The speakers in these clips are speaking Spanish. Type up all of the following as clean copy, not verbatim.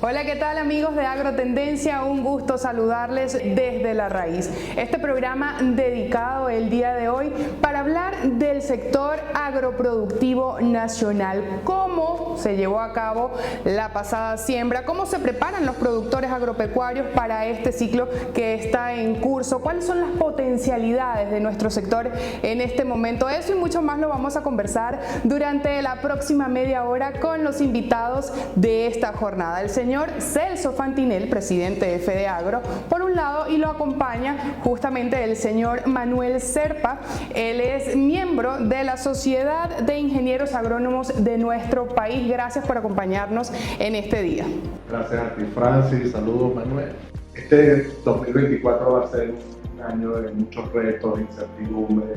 Hola, ¿qué tal amigos de Agrotendencia? Un gusto saludarles desde La Raíz. Este programa dedicado el día de hoy para hablar del sector agroproductivo nacional. Cómo se llevó a cabo la pasada siembra, cómo se preparan los productores agropecuarios para este ciclo que está en curso, cuáles son las potencialidades de nuestro sector en este momento. Eso y mucho más lo vamos a conversar durante la próxima media hora con los invitados de esta jornada. El señor Celso Fantinel, presidente de FEDEAGRO, por un lado, y lo acompaña justamente el señor Manuel Serpa. Él es miembro de la Sociedad de Ingenieros Agrónomos de nuestro país. Gracias por acompañarnos en este día. Gracias a ti, Francis. Saludos, Manuel. Este 2024 va a ser un año de muchos retos, de incertidumbre.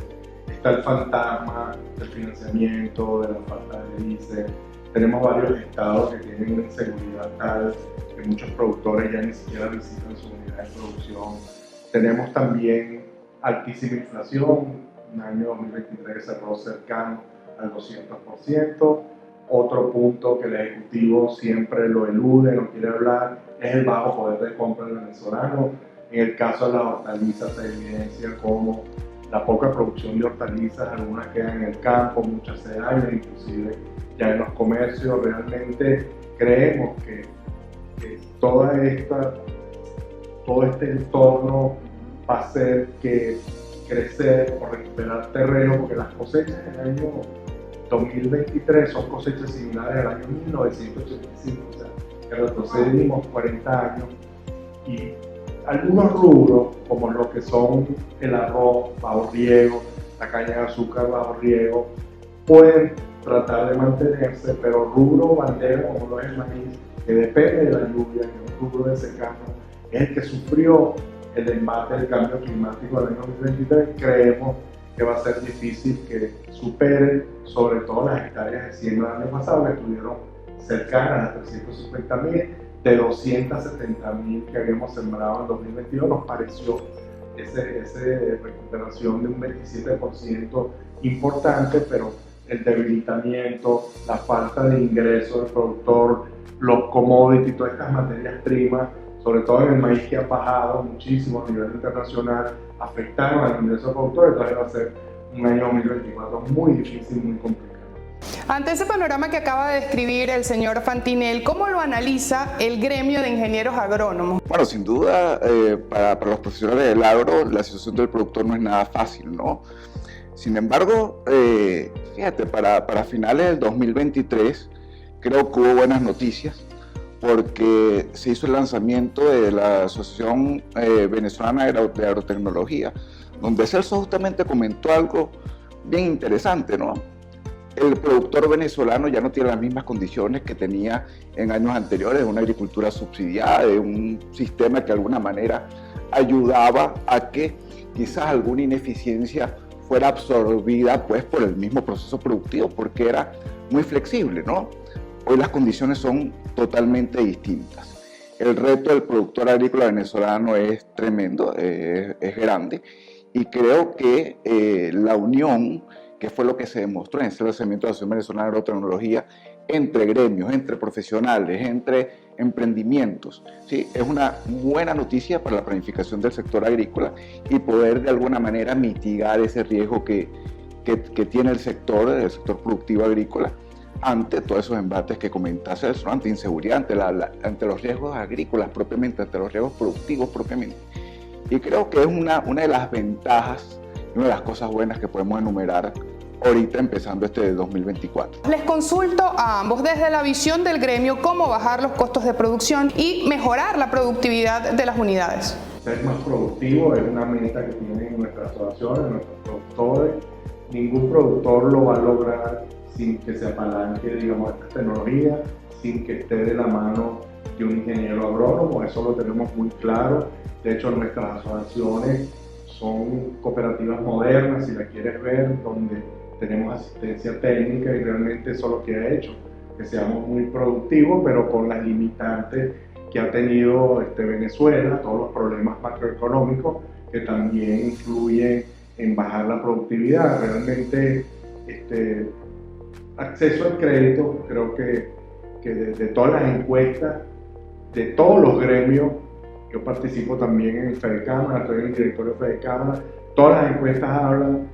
Está el fantasma del financiamiento, de la falta de diésel. Tenemos varios estados que tienen una inseguridad tal que muchos productores ya ni siquiera visitan su unidad de producción. Tenemos también altísima inflación. Un año 2023 cerró cercano al 200%. Otro punto que el Ejecutivo siempre lo elude, no quiere hablar, es el bajo poder de compra del venezolano. En el caso de las hortalizas se evidencia como la poca producción de hortalizas, algunas quedan en el campo, muchas se dañan, inclusive ya en los comercios. Realmente creemos que todo este entorno va a hacer que crecer o recuperar terreno, porque las cosechas del año 2023 son cosechas similares al año 1985, o sea, que retrocedimos 40 años, y algunos rubros, como lo que son el arroz bajo riego, la caña de azúcar bajo riego, pueden tratar de mantenerse, pero rubro bandera, como lo es el maíz, que depende de la lluvia, que es un rubro de secano, es el que sufrió el embate del cambio climático del año 2023. Creemos que va a ser difícil que supere, sobre todo las hectáreas de siembra del año pasado, que estuvieron cercanas a 350.000, de 270.000 que habíamos sembrado en 2022. Nos pareció esa recuperación de un 27% importante, pero el debilitamiento, la falta de ingreso del productor, los commodities, todas estas materias primas, sobre todo en el maíz que ha bajado muchísimo a nivel internacional, afectaron al ingreso del productor. Entonces va a ser un año 2024 muy difícil, muy complicado. Ante ese panorama que acaba de describir el señor Fantinel, ¿cómo lo analiza el gremio de ingenieros agrónomos? Bueno, sin duda, para los profesionales del agro, la situación del productor no es nada fácil, ¿no? Sin embargo, fíjate, para finales del 2023 creo que hubo buenas noticias, porque se hizo el lanzamiento de la Asociación Venezolana de Agrotecnología, donde Celso justamente comentó algo bien interesante, ¿no? El productor venezolano ya no tiene las mismas condiciones que tenía en años anteriores, de una agricultura subsidiada, de un sistema que de alguna manera ayudaba a que quizás alguna ineficiencia fuera absorbida pues por el mismo proceso productivo, porque era muy flexible, ¿no? Hoy las condiciones son totalmente distintas. El reto del productor agrícola venezolano es tremendo, es grande, y creo que la unión, que fue lo que se demostró en ese lanzamiento de la Asociación Venezolana de Agrotecnología, entre gremios, entre profesionales, entre emprendimientos, ¿sí? Es una buena noticia para la planificación del sector agrícola y poder de alguna manera mitigar ese riesgo que tiene el sector productivo agrícola ante todos esos embates que comentaste, ante inseguridad, ante los riesgos agrícolas propiamente, ante los riesgos productivos propiamente. Y creo que es una de las ventajas, una de las cosas buenas que podemos enumerar ahorita empezando este 2024. Les consulto a ambos desde la visión del gremio cómo bajar los costos de producción y mejorar la productividad de las unidades. Ser más productivo es una meta que tienen nuestras asociaciones, nuestros productores. Ningún productor lo va a lograr sin que se apalanque, digamos, esta tecnología, sin que esté de la mano de un ingeniero agrónomo. Eso lo tenemos muy claro. De hecho, nuestras asociaciones son cooperativas modernas, si la quieres ver, donde tenemos asistencia técnica, y realmente eso es lo que ha hecho que seamos muy productivos, pero con las limitantes que ha tenido Venezuela, todos los problemas macroeconómicos que también influyen en bajar la productividad. Realmente acceso al crédito, creo que de todas las encuestas de todos los gremios. Yo participo también en FEDECámara, estoy en el directorio de FEDECámara. Todas las encuestas hablan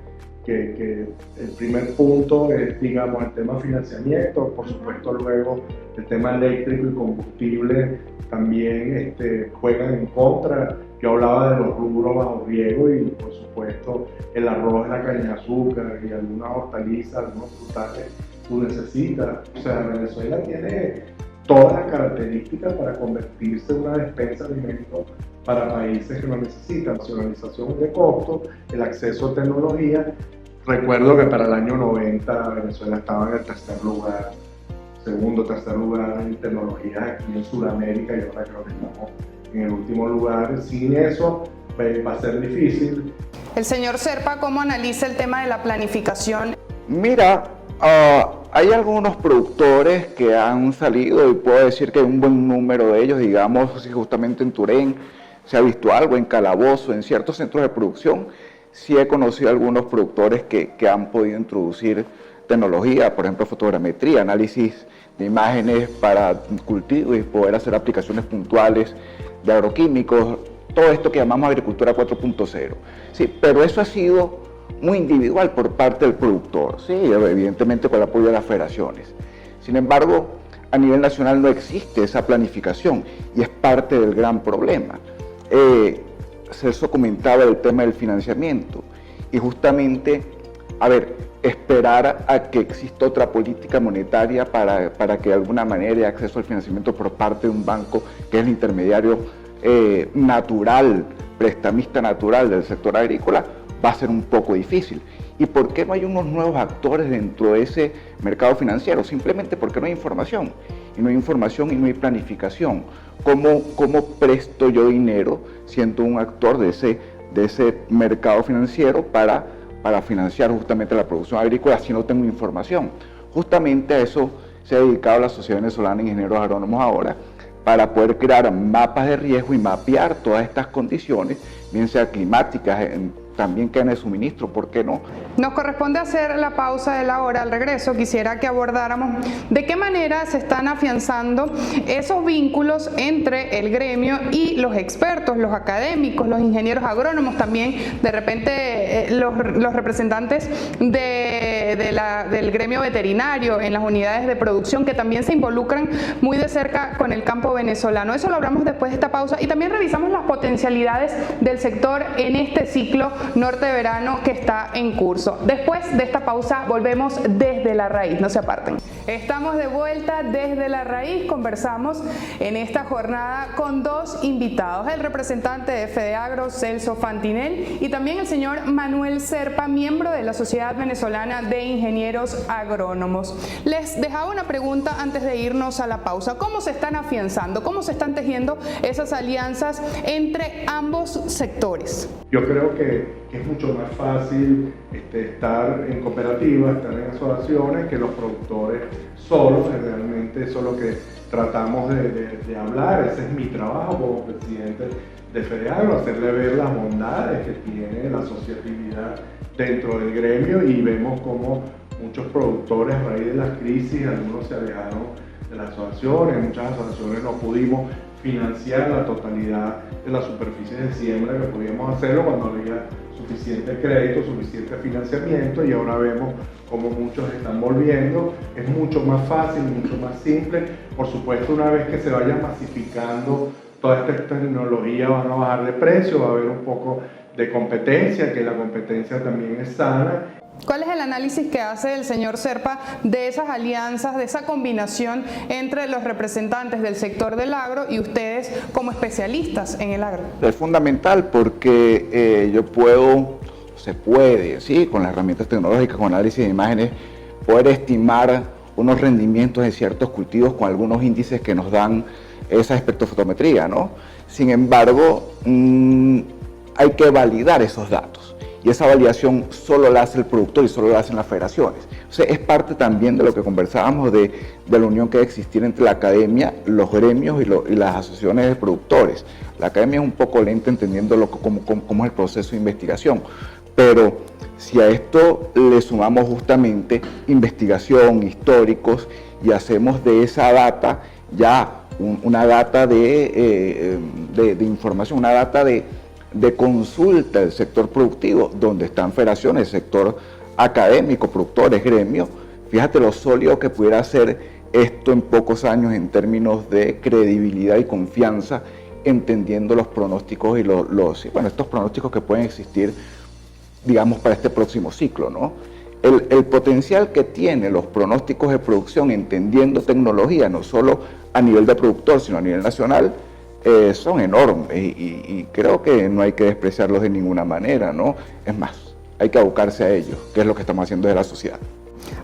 que el primer punto es, digamos, el tema financiamiento, por supuesto luego el tema eléctrico y combustible también juegan en contra. Yo hablaba de los rubros bajo riego y por supuesto el arroz, la caña de azúcar y algunas hortalizas, algunos frutales, tú necesitas. O sea, Venezuela tiene todas las características para convertirse en una despensa de alimentos para países que lo necesitan. Racionalización de costos, el acceso a tecnología. Recuerdo que para el año 90 Venezuela estaba en el segundo, tercer lugar en tecnología aquí en Sudamérica, y ahora creo que estamos en el último lugar. Sin eso va a ser difícil. El señor Zerpa, ¿cómo analiza el tema de la planificación? Mira, hay algunos productores que han salido, y puedo decir que hay un buen número de ellos, digamos, justamente en Turén se ha visto algo, en Calabozo, en ciertos centros de producción. Sí he conocido algunos productores que han podido introducir tecnología, por ejemplo fotogrametría, análisis de imágenes para cultivo y poder hacer aplicaciones puntuales de agroquímicos, todo esto que llamamos agricultura 4.0. Sí, pero eso ha sido muy individual por parte del productor, sí, evidentemente con el apoyo de las federaciones. Sin embargo, a nivel nacional no existe esa planificación y es parte del gran problema. Celso comentaba el tema del financiamiento y justamente, esperar a que exista otra política monetaria para que de alguna manera haya acceso al financiamiento por parte de un banco que es el intermediario natural, prestamista natural del sector agrícola, va a ser un poco difícil. ¿Y por qué no hay unos nuevos actores dentro de ese mercado financiero? Simplemente porque no hay información. Y no hay información y no hay planificación. ¿Cómo presto yo dinero siendo un actor de ese mercado financiero para financiar justamente la producción agrícola si no tengo información? Justamente a eso se ha dedicado la Sociedad Venezolana de Ingenieros Agrónomos ahora, para poder crear mapas de riesgo y mapear todas estas condiciones, bien sea climáticas, también cadenas de suministro, ¿por qué no? Nos corresponde hacer la pausa de la hora. Al regreso quisiera que abordáramos de qué manera se están afianzando esos vínculos entre el gremio y los expertos, los académicos, los ingenieros agrónomos, también de repente los representantes del gremio veterinario en las unidades de producción, que también se involucran muy de cerca con el campo venezolano. Eso lo hablamos después de esta pausa y también revisamos las potencialidades del sector en este ciclo norte de verano que está en curso. Después de esta pausa volvemos desde la raíz, no se aparten. Estamos de vuelta desde la raíz, conversamos en esta jornada con dos invitados, el representante de FEDEAGRO, Celso Fantinel, y también el señor Manuel Zerpa, miembro de la Sociedad Venezolana de Ingenieros Agrónomos. Les dejaba una pregunta antes de irnos a la pausa. ¿Cómo se están afianzando? ¿Cómo se están tejiendo esas alianzas entre ambos sectores? Yo creo que es mucho más fácil estar en cooperativas, estar en asociaciones, que los productores solos. Realmente eso es lo que tratamos de hablar. Ese es mi trabajo como presidente de FEDEAGRO, hacerle ver las bondades que tiene la asociatividad dentro del gremio, y vemos cómo muchos productores a raíz de las crisis, algunos se alejaron de las asociaciones, muchas asociaciones no pudimos financiar la totalidad de las superficies de siembra que podíamos hacerlo cuando había suficiente crédito, suficiente financiamiento, y ahora vemos cómo muchos están volviendo. Es mucho más fácil, mucho más simple. Por supuesto, una vez que se vaya masificando toda esta tecnología, van a bajar de precio, va a haber un poco de competencia, que la competencia también es sana. ¿Cuál es el análisis que hace el señor Zerpa de esas alianzas, de esa combinación entre los representantes del sector del agro y ustedes como especialistas en el agro? Es fundamental porque se puede, ¿sí? Con las herramientas tecnológicas, con análisis de imágenes, poder estimar unos rendimientos de ciertos cultivos con algunos índices que nos dan esa espectrofotometría, ¿no? Sin embargo, hay que validar esos datos. Y esa validación solo la hace el productor y solo la hacen las federaciones. O sea, es parte también de lo que conversábamos de la unión que debe existir entre la academia, los gremios y las asociaciones de productores. La academia es un poco lenta entendiendo cómo es el proceso de investigación, pero si a esto le sumamos justamente investigación, históricos, y hacemos de esa data ya una data de información, una data de consulta del sector productivo, donde están federaciones, sector académico, productores, gremios. Fíjate lo sólido que pudiera ser esto en pocos años en términos de credibilidad y confianza, entendiendo los pronósticos y estos pronósticos que pueden existir, digamos, para este próximo ciclo, ¿no? El potencial que tienen los pronósticos de producción, entendiendo tecnología, no solo a nivel de productor, sino a nivel nacional, son enormes y creo que no hay que despreciarlos de ninguna manera, ¿no? Es más, hay que abocarse a ellos, que es lo que estamos haciendo desde la sociedad.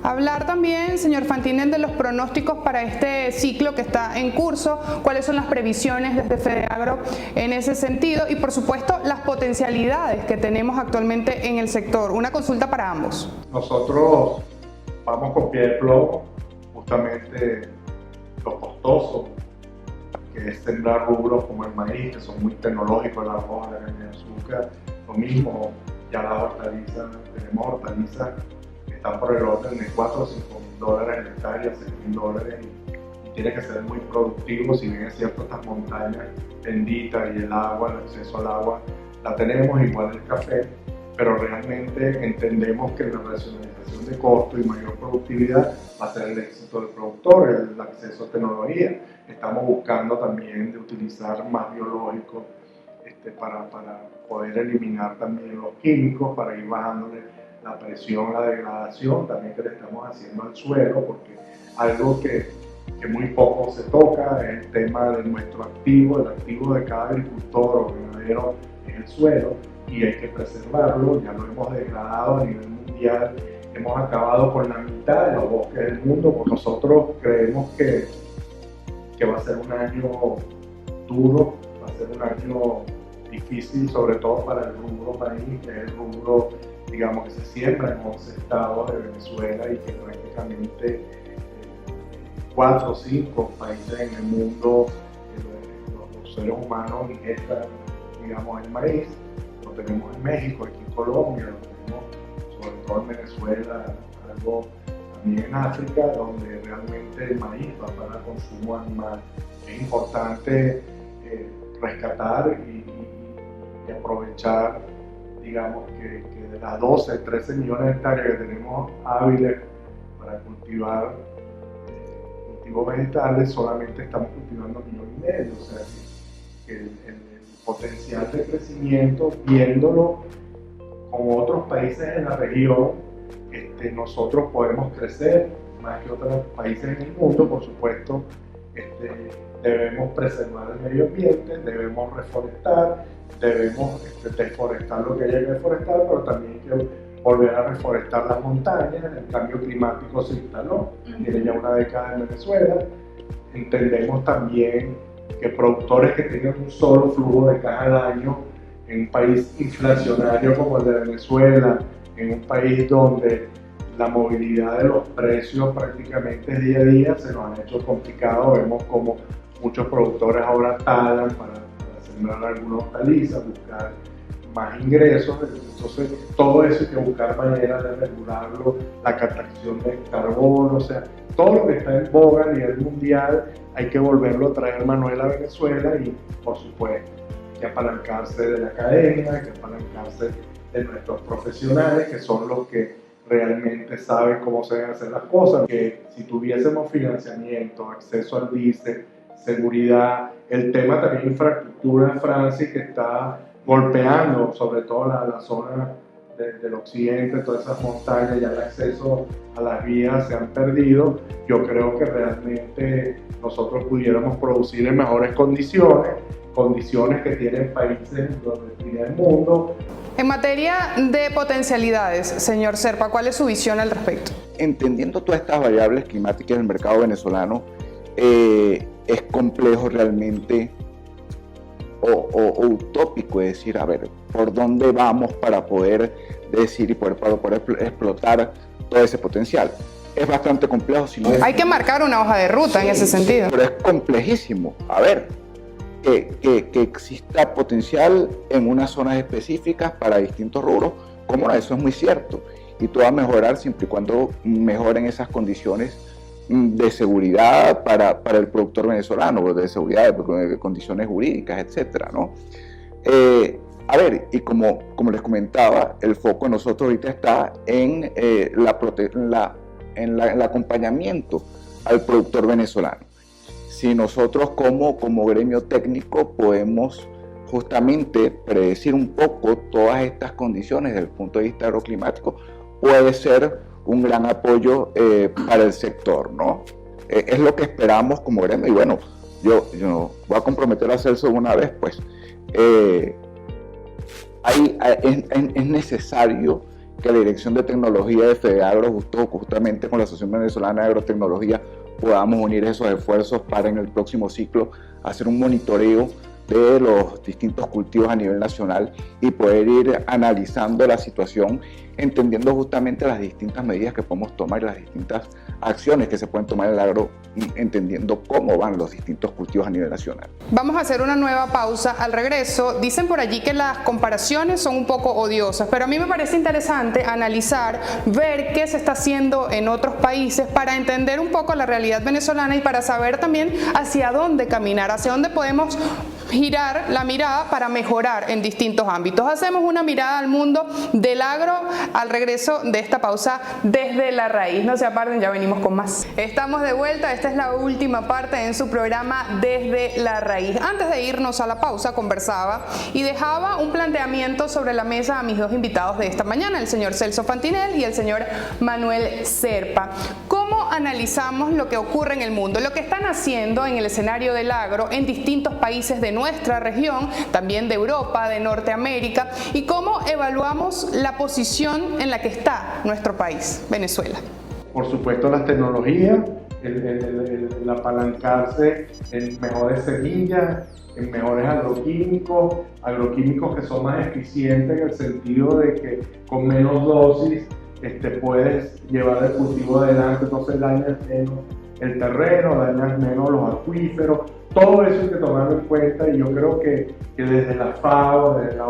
Hablar también, señor Fantinel, de los pronósticos para este ciclo que está en curso, cuáles son las previsiones desde FEDEAGRO en ese sentido y, por supuesto, las potencialidades que tenemos actualmente en el sector. Una consulta para ambos. Nosotros vamos con pie de plomo, justamente lo costoso, que es sembrar rubros como el maíz, que son muy tecnológicos, la hoja, la caña de azúcar, lo mismo, ya las hortalizas, tenemos hortalizas que están por el orden de 4 o 5 mil dólares en hectárea, 6 mil dólares, y tiene que ser muy productivo. Si bien es cierto, estas montañas benditas y el agua, el acceso al agua, la tenemos, igual el café, pero realmente entendemos que la racionalización de costo y mayor productividad va a ser el éxito del productor, el acceso a tecnología. Estamos buscando también de utilizar más biológicos para poder eliminar también los químicos, para ir bajándole la presión, la degradación también que le estamos haciendo al suelo, porque algo que muy poco se toca es el tema de nuestro activo, el activo de cada agricultor o ganadero es el suelo, y hay que preservarlo. Ya lo hemos degradado a nivel mundial, hemos acabado con la mitad de los bosques del mundo, pues nosotros creemos que va a ser un año duro, va a ser un año difícil, sobre todo para el rubro maíz, que es el rubro, digamos, que se siembra en 11 estados de Venezuela y que prácticamente 4 o 5 países en el mundo, los seres humanos ingestan, digamos, el maíz. Lo tenemos en México, aquí en Colombia, lo tenemos sobre todo en Venezuela, algo también en África, donde realmente el maíz va para consumo animal. Es importante rescatar y aprovechar, digamos, que de las 12, 13 millones de hectáreas que tenemos hábiles para cultivar cultivos vegetales, solamente estamos cultivando 1,5 millones. O sea que el potencial de crecimiento, viéndolo con otros países en la región, nosotros podemos crecer más que otros países en el mundo. Por supuesto, debemos preservar el medio ambiente, debemos reforestar, debemos deforestar lo que haya que deforestar, pero también hay que volver a reforestar las montañas. El cambio climático se instaló, tiene ya una década en Venezuela. Entendemos también que productores que tengan un solo flujo de caja al año en un país inflacionario como el de Venezuela, en un país donde la movilidad de los precios prácticamente día a día se nos ha hecho complicado. Vemos como muchos productores ahora talan para sembrar algunas hortalizas, buscar más ingresos. Entonces todo eso hay que buscar maneras de regularlo, la captación de carbono, o sea, todo lo que está en boga a nivel mundial hay que volverlo a traer manual a Venezuela y, por supuesto, hay que apalancarse de la academia, hay que apalancarse de nuestros profesionales, que son los que realmente saben cómo se deben hacer las cosas. Que si tuviésemos financiamiento, acceso al diésel, seguridad, el tema también de infraestructura en Francia, que está golpeando sobre todo la zona del occidente, todas esas montañas, ya el acceso a las vías se han perdido. Yo creo que realmente nosotros pudiéramos producir en mejores condiciones que tienen países donde tiene el mundo. En materia de potencialidades, señor Serpa, ¿cuál es su visión al respecto? Entendiendo todas estas variables climáticas del mercado venezolano, es complejo realmente o utópico decir, a ver, ¿por dónde vamos para poder decir y para poder explotar todo ese potencial? Es bastante complejo. Si no hay que marcar una hoja de ruta, sí, en ese sentido. Pero es complejísimo. A ver, que exista potencial en unas zonas específicas para distintos rubros, ¿cómo no? Eso es muy cierto. Y todo va a mejorar siempre y cuando mejoren esas condiciones de seguridad para el productor venezolano, de seguridad, de condiciones jurídicas, etcétera, ¿no? A ver, y como les comentaba, el foco de nosotros ahorita está en el acompañamiento al productor venezolano. Si nosotros como gremio técnico podemos justamente predecir un poco todas estas condiciones desde el punto de vista agroclimático, puede ser un gran apoyo para el sector, ¿no? Es lo que esperamos como gremio. Y bueno, yo voy a comprometer a Celso de una vez, pues es necesario que la Dirección de Tecnología de FEDEAGRO, justamente con la Asociación Venezolana de Agrotecnología, podamos unir esos esfuerzos para en el próximo ciclo hacer un monitoreo de los distintos cultivos a nivel nacional y poder ir analizando la situación, entendiendo justamente las distintas medidas que podemos tomar y las distintas acciones que se pueden tomar en el agro, entendiendo cómo van los distintos cultivos a nivel nacional. Vamos a hacer una nueva pausa. Al regreso, dicen por allí que las comparaciones son un poco odiosas, pero a mí me parece interesante analizar, ver qué se está haciendo en otros países para entender un poco la realidad venezolana y para saber también hacia dónde caminar, hacia dónde podemos girar la mirada para mejorar en distintos ámbitos. Hacemos una mirada al mundo del agro al regreso de esta pausa desde la raíz. No se aparten, ya venimos con más. Estamos de vuelta, esta es la última parte en su programa Desde la Raíz. Antes de irnos a la pausa conversaba y dejaba un planteamiento sobre la mesa a mis dos invitados de esta mañana, el señor Celso Fantinel y el señor Manuel Zerpa. ¿Cómo analizamos lo que ocurre en el mundo, lo que están haciendo en el escenario del agro en distintos países de nuestra región, también de Europa, de Norteamérica, y cómo evaluamos la posición en la que está nuestro país, Venezuela? Por supuesto, las tecnologías, el apalancarse en mejores semillas, en mejores agroquímicos que son más eficientes en el sentido de que con menos dosis puedes llevar el cultivo adelante, entonces dañas menos el terreno, dañas menos los acuíferos. Todo eso hay que tomarlo en cuenta y yo creo que desde la FAO, desde la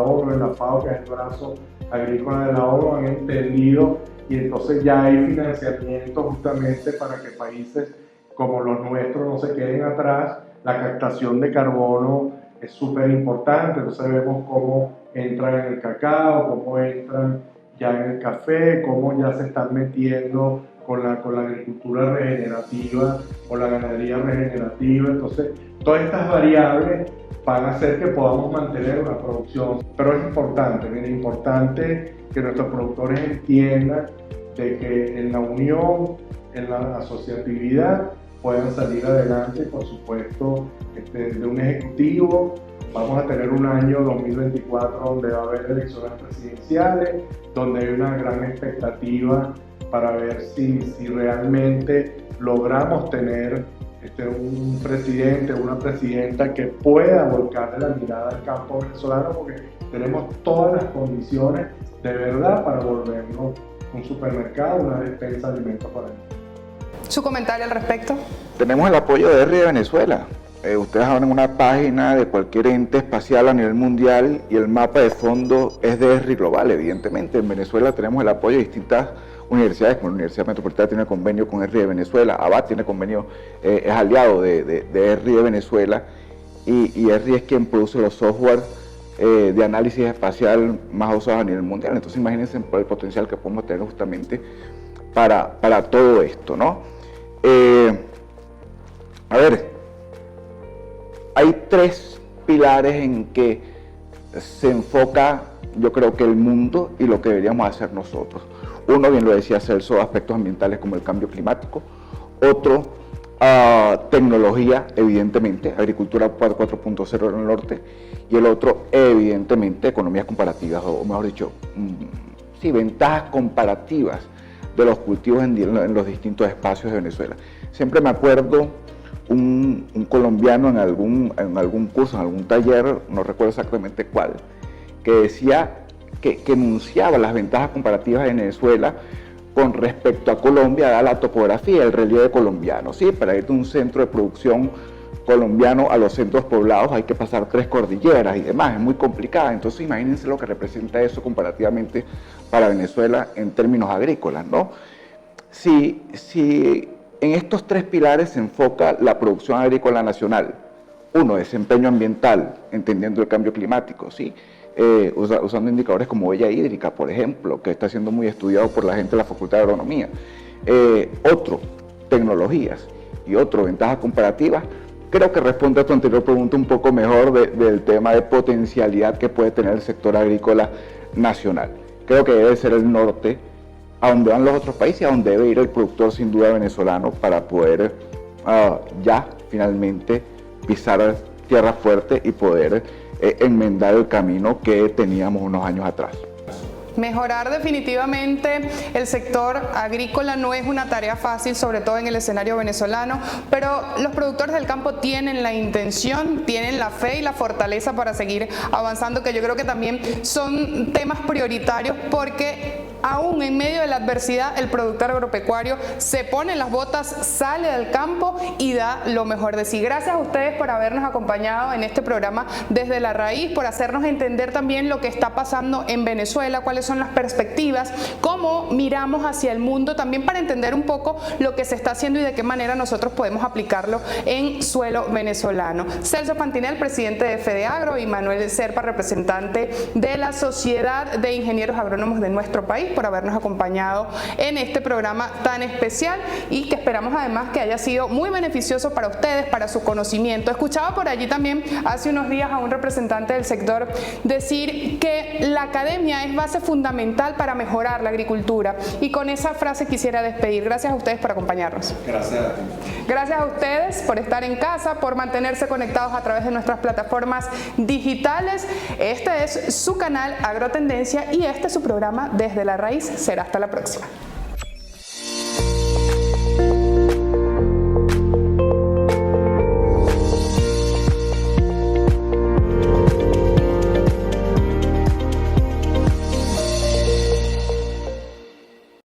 FAO, que es el brazo agrícola de la ONU, han entendido y entonces ya hay financiamiento justamente para que países como los nuestros no se queden atrás. La captación de carbono es súper importante, entonces vemos cómo entran en el cacao, cómo entran ya en el café, cómo ya se están metiendo con la agricultura regenerativa o la ganadería regenerativa. Entonces, todas estas variables van a hacer que podamos mantener una producción. Pero es importante que nuestros productores entiendan de que en la unión, en la asociatividad, puedan salir adelante, por supuesto, de un ejecutivo. Vamos a tener un año 2024 donde va a haber elecciones presidenciales, donde hay una gran expectativa para ver si realmente logramos tener un presidente, una presidenta que pueda volcarle la mirada al campo venezolano, porque tenemos todas las condiciones de verdad para volvernos un supermercado, una despensa de alimentos para nosotros. ¿Su comentario al respecto? Tenemos el apoyo de ERRI de Venezuela. Ustedes abren una página de cualquier ente espacial a nivel mundial y el mapa de fondo es de ERRI Global, evidentemente. En Venezuela tenemos el apoyo de distintas universidades, como la Universidad Metropolitana tiene convenio con ERRI de Venezuela, ABAT tiene convenio, es aliado de ERRI de Venezuela, y ERRI es quien produce los software de análisis espacial más usados a nivel mundial. Entonces imagínense el potencial que podemos tener justamente para todo esto, ¿no? A ver, hay tres pilares en que se enfoca, yo creo que el mundo y lo que deberíamos hacer nosotros. Uno, bien lo decía Celso, aspectos ambientales como el cambio climático. Otro, tecnología, evidentemente, agricultura 4.0 en el norte. Y el otro, evidentemente, economías comparativas, o mejor dicho, sí, ventajas comparativas de los cultivos en los distintos espacios de Venezuela. Siempre me acuerdo un colombiano en algún curso, en algún taller, no recuerdo exactamente cuál, que decía que enunciaba las ventajas comparativas de Venezuela con respecto a Colombia, dada la topografía, el relieve colombiano. ¿Sí? Para ir de un centro de producción colombiano a los centros poblados hay que pasar 3 cordilleras y demás, es muy complicada. Entonces imagínense lo que representa eso comparativamente para Venezuela en términos agrícolas, ¿no? Si en estos 3 pilares se enfoca la producción agrícola nacional. 1, desempeño ambiental, entendiendo el cambio climático, ¿sí? Usando indicadores como huella hídrica, por ejemplo, que está siendo muy estudiado por la gente de la Facultad de Agronomía. Otro, tecnologías, y otro, ventajas comparativas. Creo que responde a tu anterior pregunta un poco mejor del tema de potencialidad que puede tener el sector agrícola nacional. Creo que debe ser el norte a donde van los otros países y a donde debe ir el productor sin duda venezolano para poder ya finalmente pisar tierra fuerte y poder enmendar el camino que teníamos unos años atrás. Mejorar definitivamente el sector agrícola no es una tarea fácil, sobre todo en el escenario venezolano, pero los productores del campo tienen la intención, tienen la fe y la fortaleza para seguir avanzando, que yo creo que también son temas prioritarios, porque aún en medio de la adversidad el productor agropecuario se pone las botas, sale del campo y da lo mejor de sí. Gracias a ustedes por habernos acompañado en este programa Desde la Raíz, por hacernos entender también lo que está pasando en Venezuela, cuáles son las perspectivas, cómo miramos hacia el mundo, también para entender un poco lo que se está haciendo y de qué manera nosotros podemos aplicarlo en suelo venezolano. Celso Fantinel, presidente de FEDEAGRO, y Manuel Serpa, representante de la Sociedad de Ingenieros Agrónomos de nuestro país, por habernos acompañado en este programa tan especial y que esperamos además que haya sido muy beneficioso para ustedes, para su conocimiento. Escuchaba por allí también hace unos días a un representante del sector decir que la academia es base fundamental para mejorar la agricultura, y con esa frase quisiera despedir. Gracias a ustedes por acompañarnos. Gracias a ti. Gracias a ustedes por estar en casa, por mantenerse conectados a través de nuestras plataformas digitales. Este es su canal Agrotendencia y este es su programa Desde la Raíz. Será hasta la próxima.